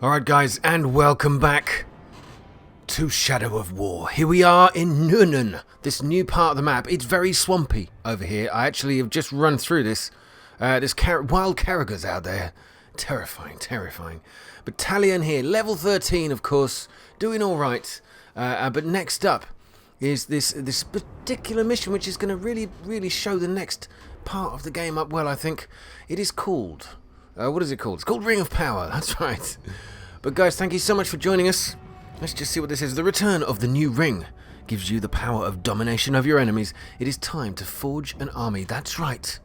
Alright guys, and welcome back to Shadow of War. Here we are in Nurnen, this new part of the map. It's very swampy over here. I actually have just run through this. There's wild caragors out there. Terrifying, terrifying. But Talion here, level 13 of course, doing alright. But next up is this particular mission, which is going to really show the next part of the game up well, I think. It is called... what is it called? It's called Ring of Power, that's right. But guys, thank you so much for joining us. Let's just see what this is. The return of the new ring gives you the power of domination over your enemies. It is time to forge an army. That's right.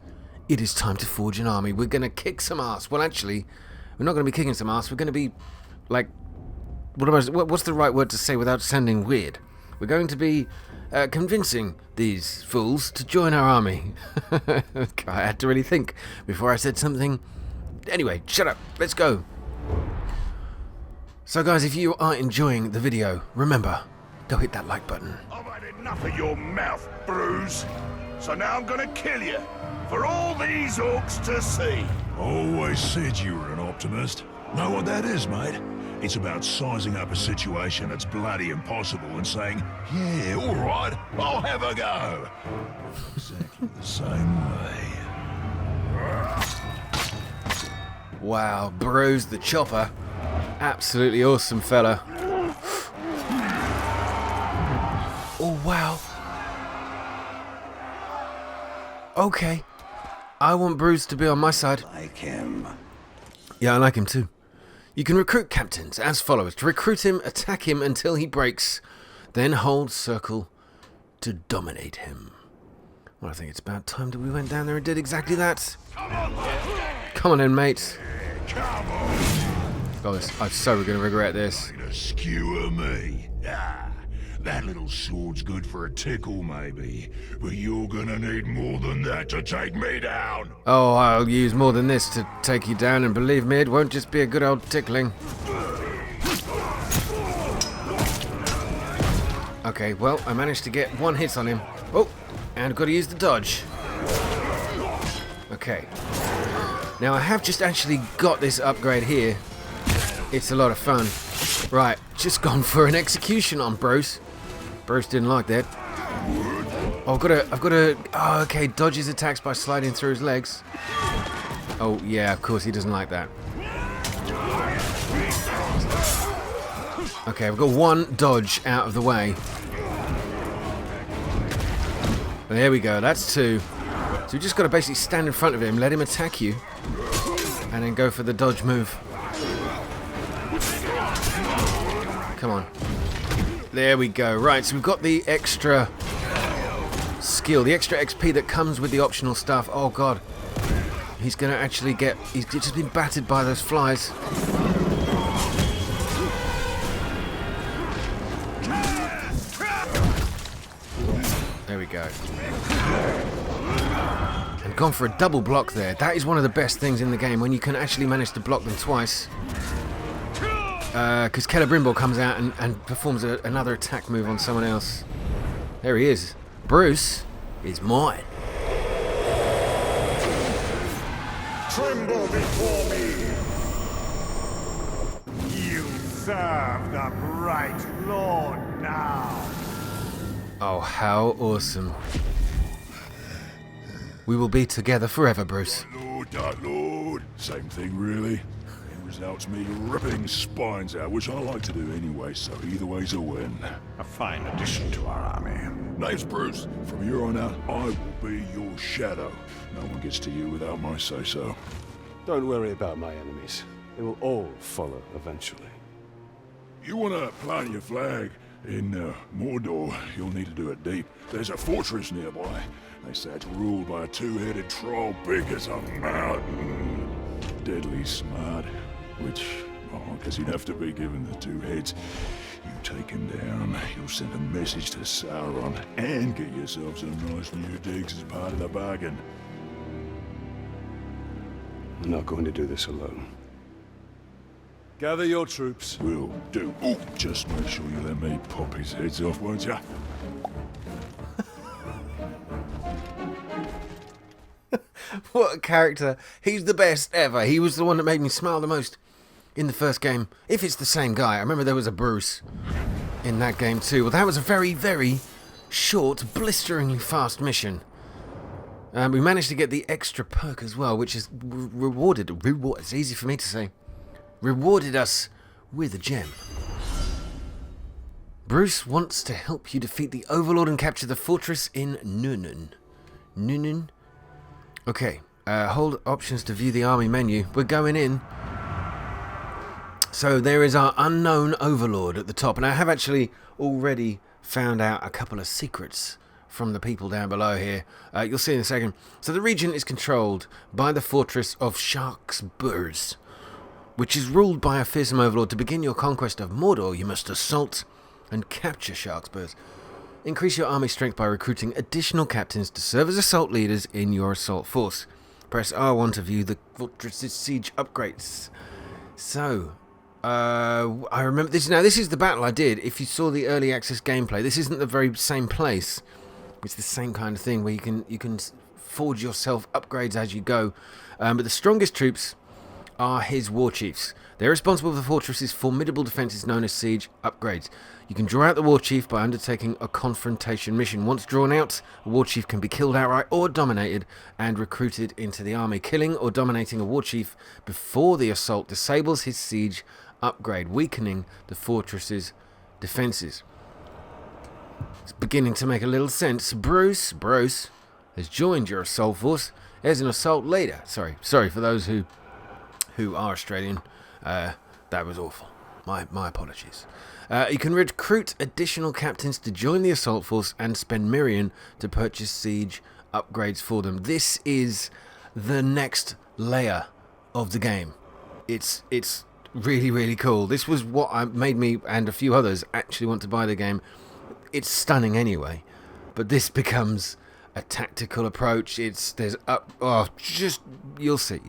It is time to forge an army. We're going to kick some ass. Well, actually, we're not going to be kicking some ass. We're going to be, like, what's the right word to say without sounding weird? We're going to be convincing these fools to join our army. I had to really think before I said something. Anyway, shut up. Let's go. So guys, if you are enjoying the video, remember, go hit that like button. I've had enough of your mouth, Bruz. So now I'm gonna kill you, for all these orcs to see. Always said you were an optimist. Know what that is, mate? It's about sizing up a situation that's bloody impossible and saying, yeah, alright, I'll have a go. Exactly the same way. Wow, Bruz The Chopper. Absolutely awesome fella. Oh wow. Okay. I want Bruz to be on my side. Like him. Yeah, I like him too. You can recruit captains as follows. To recruit him, attack him until he breaks, then hold circle to dominate him. Well, I think it's about time that we went down there and did exactly that. Come on then, mate. God, I'm so going to regret this. To skewer me. Ah, that little sword's good for a tickle, maybe. But you're gonna need more than that to take me down. Oh, I'll use more than this to take you down, and believe me, it won't just be a good old tickling. Okay, well, I managed to get one hit on him. Oh, and got to use the dodge. Okay. Now, I have just actually got this upgrade here. It's a lot of fun. Right, just gone for an execution on Bruz. Bruz didn't like that. Oh, I've got to, oh, okay, dodge his attacks by sliding through his legs. Oh, yeah, of course, he doesn't like that. Okay, I've got one dodge out of the way. There we go, that's two. So you just got to basically stand in front of him, let him attack you, and then go for the dodge move. Come on. There we go. Right, so we've got the extra skill, the extra XP that comes with the optional stuff. Oh god. He's going to actually get... He's just been battered by those flies. There we go. And gone for a double block there. That is one of the best things in the game, when you can actually manage to block them twice. Because Celebrimbor comes out and performs another attack move on someone else. There he is. Bruz is mine. Tremble before me. You serve the bright Lord now. Oh, how awesome. We will be together forever, Bruz. Dark Lord. Same thing, really. Results me ripping spines out, which I like to do anyway, so either way's a win. A fine addition to our army. Name's Bruz. From here on out, I will be your shadow. No one gets to you without my say-so. Don't worry about my enemies. They will all follow eventually. You want to plant your flag in Mordor, you'll need to do it deep. There's a fortress nearby. They say it's ruled by a two-headed troll big as a mountain. Deadly smart. Which, oh, I guess he'd have to be given the two heads. You take him down, you'll send a message to Sauron, and get yourself some nice new digs as part of the bargain. I'm not going to do this alone. Gather your troops. Will do. Ooh, just make sure you let me pop his heads off, won't ya? What a character. He's the best ever. He was the one that made me smile the most. in the first game. If it's the same guy, I remember there was a Bruce in that game too. Well, that was a very, very short, blisteringly fast mission. We managed to get the extra perk as well, which is it's easy for me to say. Rewarded us with a gem. Bruce wants to help you defeat the Overlord and capture the fortress in Nurnen. Nurnen? Okay, hold options to view the army menu. We're going in. So there is our unknown Overlord at the top, and I have actually already found out a couple of secrets from the people down below here. You'll see in a second. So the region is controlled by the fortress of Sharksburz, which is ruled by a fearsome overlord. To begin your conquest of Mordor, you must assault and capture Sharksburz. Increase your army strength by recruiting additional captains to serve as assault leaders in your assault force. Press R1 to view the fortress's siege upgrades. So, I remember this. Now, this is the battle I did. If you saw the early access gameplay, this isn't the very same place. It's the same kind of thing where you can forge yourself upgrades as you go. But the strongest troops are his war chiefs. They're responsible for the fortress's formidable defenses known as siege upgrades. You can draw out the war chief by undertaking a confrontation mission. Once drawn out, a war chief can be killed outright or dominated and recruited into the army. Killing or dominating a war chief before the assault disables his siege upgrade, weakening the fortress's defenses. It's beginning to make a little sense. Bruce has joined your assault force as an assault leader. Sorry for those who are Australian. That was awful. My apologies. You can recruit additional captains to join the assault force and spend Mirian to purchase siege upgrades for them. This is the next layer of the game. It's really, really cool. This was what made me and a few others actually want to buy the game. It's stunning anyway, but this becomes a tactical approach. You'll see.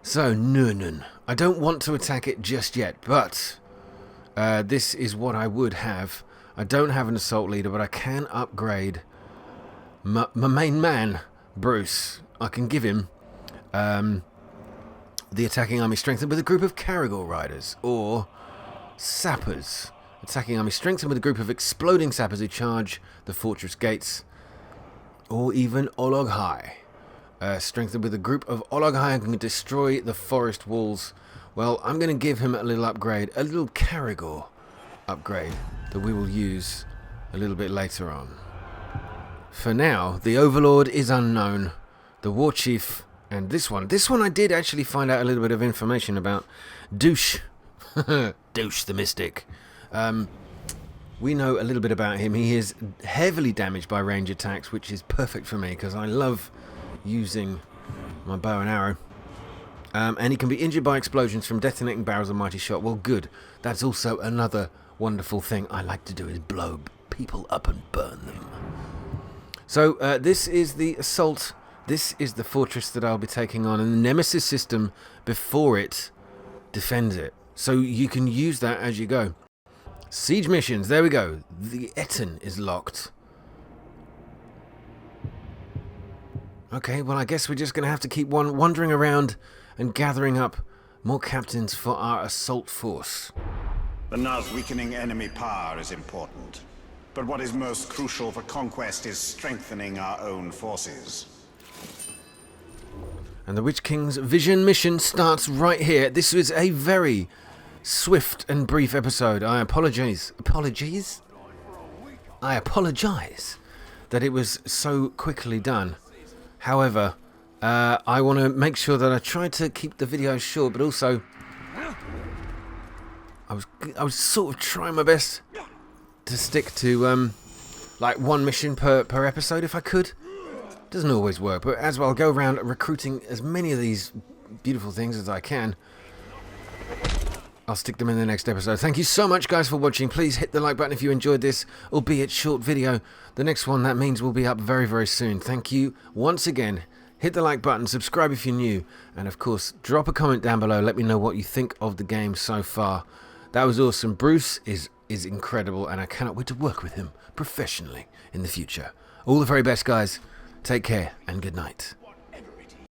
So, Nurnen. I don't want to attack it just yet, but this is what I would have. I don't have an assault leader, but I can upgrade my main man, Bruce. I can give him the attacking army strengthened with a group of Caragor riders, or sappers. Attacking army strengthened with a group of exploding sappers who charge the fortress gates, or even Ologhai. Strengthened with a group of Ologhai who can destroy the forest walls. Well, I'm going to give him a little upgrade, a little Caragor upgrade that we will use a little bit later on. For now, the Overlord is unknown. The War Chief and this one I did actually find out a little bit of information about. Douche. Douche the Mystic. We know a little bit about him. He is heavily damaged by range attacks, which is perfect for me because I love using my bow and arrow. And he can be injured by explosions from detonating barrels of mighty shot. Well, good. That's also another wonderful thing I like to do, is blow people up and burn them. So this is the assault. This is the fortress that I'll be taking on, and the Nemesis system before it defends it. So you can use that as you go. Siege missions, there we go. The Etten is locked. Okay, well I guess we're just going to have to keep wandering around and gathering up more captains for our assault force. The Nuz weakening enemy power is important. But what is most crucial for conquest is strengthening our own forces. And the Witch King's vision mission starts right here. This was a very swift and brief episode. I apologize. I apologize that it was so quickly done. However, I want to make sure that I try to keep the video short, but also I was sort of trying my best to stick to like one mission per episode if I could. Doesn't always work, but as well, I'll go around recruiting as many of these beautiful things as I can. I'll stick them in the next episode. Thank you so much, guys, for watching. Please hit the like button if you enjoyed this, albeit short video. The next one, that means, will be up very, very soon. Thank you once again. Hit the like button, subscribe if you're new, and of course, drop a comment down below. Let me know what you think of the game so far. That was awesome. Bruce is incredible, and I cannot wait to work with him professionally in the future. All the very best, guys. Take care, and good night.